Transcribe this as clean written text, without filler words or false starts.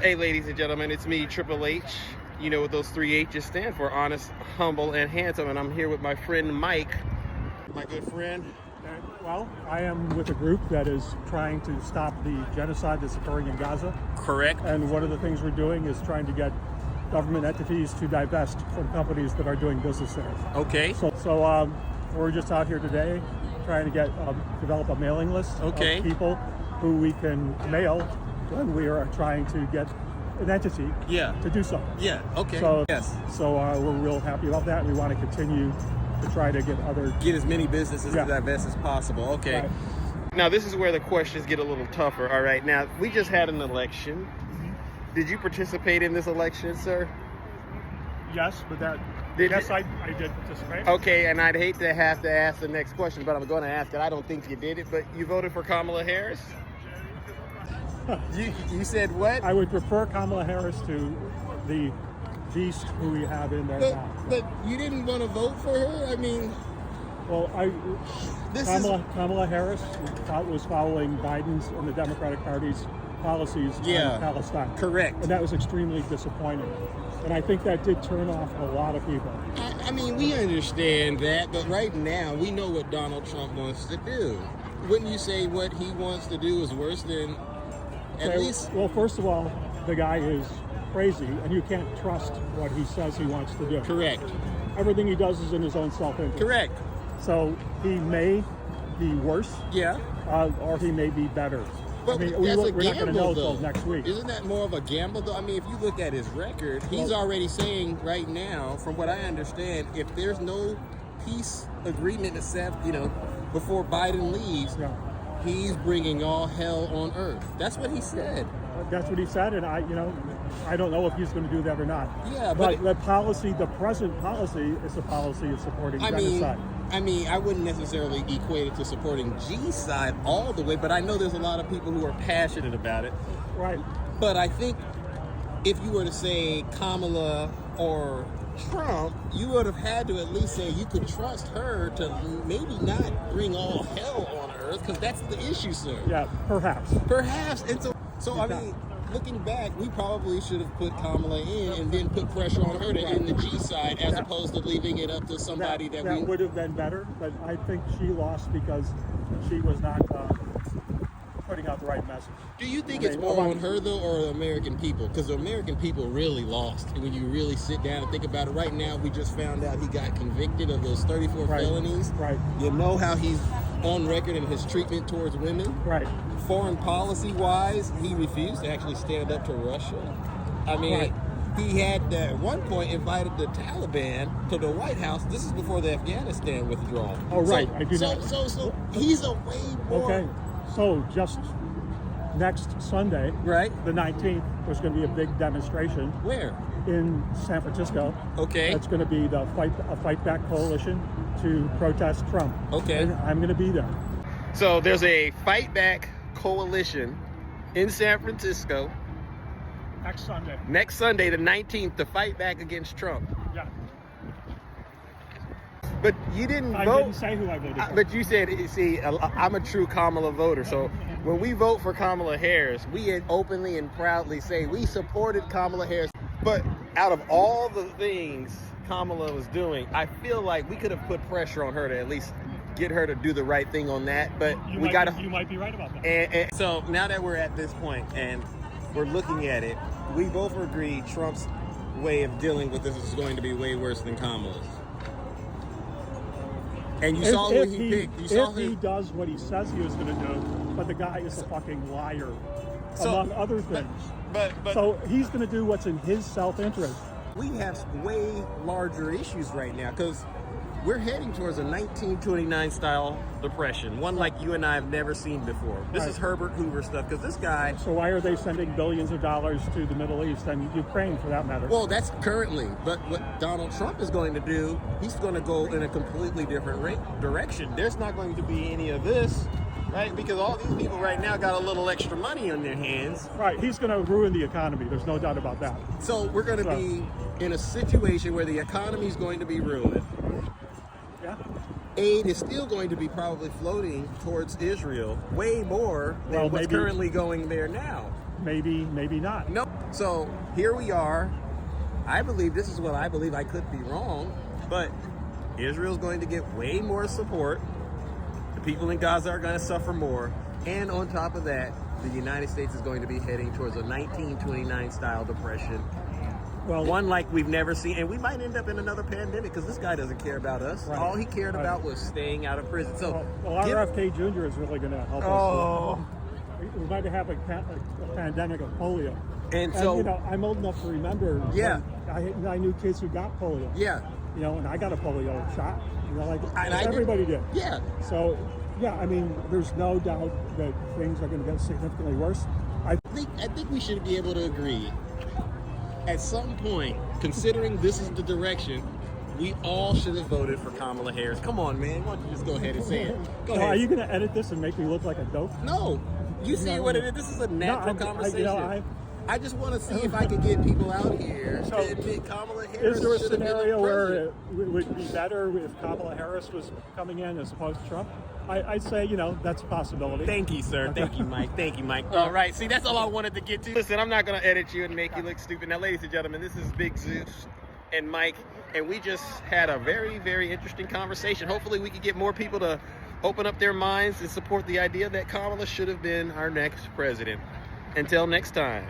Hey, ladies and gentlemen, it's me, Triple H. You know what those three H's stand for: honest, humble, and handsome. And I'm here with my friend Mike, my good friend. Well, I am with a group that is trying to stop the genocide that's occurring in Gaza. Correct. And one of the things we're doing is trying to get government entities to divest from companies that are doing business there. Okay. So we're just out here today trying to get develop a mailing list of people who we can mail when we are trying to get an entity to do so. Yeah. Okay. So, yes. So we're real happy about that. We want to continue to try to get as many businesses to divest as possible. Okay. Right. Now this is where the questions get a little tougher. All right. Now we just had an election. Did you participate in this election, sir? Yes, but I did participate. Okay, and I'd hate to have to ask the next question, but I'm going to ask it. I don't think you did it, but you voted for Kamala Harris? You said what? I would prefer Kamala Harris to the beast who we have in there now. But you didn't want to vote for her? I mean... Well, Kamala Harris was following Biden's and the Democratic Party's policies on Palestine. Correct. And that was extremely disappointing. And I think that did turn off a lot of people. I mean, we understand that, but right now we know what Donald Trump wants to do. Wouldn't you say what he wants to do is worse than at least? Well, first of all, the guy is crazy, and you can't trust what he says he wants to do. Correct. Everything he does is in his own self-interest. Correct. So he may be worse, or he may be better. But I mean, we're not gamble, going to know though. until next week. Isn't that more of a gamble, though? I mean, if you look at his record, he's already saying right now, from what I understand, if there's no peace agreement before Biden leaves, he's bringing all hell on earth. That's what he said. That's what he said, and I don't know if he's going to do that or not. Yeah, but the present policy is a policy of supporting genocide. I mean, I wouldn't necessarily equate it to supporting G-side all the way, but I know there's a lot of people who are passionate about it. Right. But I think if you were to say Kamala or Trump, you would have had to at least say you could trust her to maybe not bring all hell on earth, because that's the issue, sir. Yeah, perhaps. Perhaps. And so I mean, looking back, we probably should have put Kamala in and then put pressure on her to end the G side, as opposed to leaving it up to somebody that would have been better. But I think she lost because she was not putting out the right message. Do you think it's more on her though, or the American people? Because the American people really lost. And when you really sit down and think about it, right now we just found out he got convicted of those 34 felonies. Right. You know how he's on record in his treatment towards women. Right. Foreign policy wise, he refused to actually stand up to Russia. I mean, he had at one point invited the Taliban to the White House. This is before the Afghanistan withdrawal. Oh, right. I do not. So he's a way more. Okay. So just next Sunday, the 19th, there's going to be a big demonstration. Where? In San Francisco. Okay. It's going to be a Fight Back coalition to protest Trump. Okay. And I'm going to be there. So there's a Fight Back coalition in San Francisco next Sunday, the 19th, to fight back against Trump. Yeah. But you didn't vote. I didn't say who I voted for. But you said, see, I'm a true Kamala voter. So when we vote for Kamala Harris, we openly and proudly say we supported Kamala Harris. But out of all the things Kamala was doing, I feel like we could have put pressure on her to at least get her to do the right thing on that. But you might be right about that. And so now that we're at this point and we're looking at it, we both agree Trump's way of dealing with this is going to be way worse than Kamala's. And you saw what he picked. He does what he says he was going to do, but the guy is a fucking liar, among other things. So he's going to do what's in his self-interest. We have way larger issues right now because we're heading towards a 1929 style depression, one like you and I have never seen before. This is Herbert Hoover stuff, because this guy... So why are they sending billions of dollars to the Middle East and Ukraine, for that matter? Well, that's currently, but what Donald Trump is going to do, he's going to go in a completely different direction. There's not going to be any of this, right? Because all these people right now got a little extra money on their hands. Right, he's going to ruin the economy. There's no doubt about that. So we're going to be in a situation where the economy is going to be ruined. Aid is still going to be probably floating towards Israel way more than what's currently going there now. maybe not. No. So here we are. I believe this is what I believe. I could be wrong, but Israel's going to get way more support. The people in Gaza are going to suffer more. And on top of that, the United States is going to be heading towards a 1929 style depression. Well, one like we've never seen. And we might end up in another pandemic because this guy doesn't care about us. Right. All he cared about was staying out of prison. So, RFK Jr. is really going to help us. We might have a pandemic of polio. And so, you know, I'm old enough to remember. Yeah. I knew kids who got polio. Yeah. You know, and I got a polio shot. You know, like everybody did. Yeah. So, yeah, I mean, there's no doubt that things are going to get significantly worse. I think we should be able to agree. At some point, considering this is the direction, we all should have voted for Kamala Harris. Come on, man. Why don't you just go ahead and say it? Go ahead. Are you going to edit this and make me look like a dope? No. You see what it is? This is a natural conversation. I just want to see if I could get people out here to admit Kamala Harris. Is there a scenario where it would be better if Kamala Harris was coming in as opposed to Trump? I'd say, you know, that's a possibility. Thank you, sir. Thank you, Mike. Thank you, Mike. All right. See, that's all I wanted to get to. Listen, I'm not going to edit you and make you look stupid. Now, ladies and gentlemen, this is Big Zeus and Mike, and we just had a very, very interesting conversation. Hopefully, we could get more people to open up their minds and support the idea that Kamala should have been our next president. Until next time.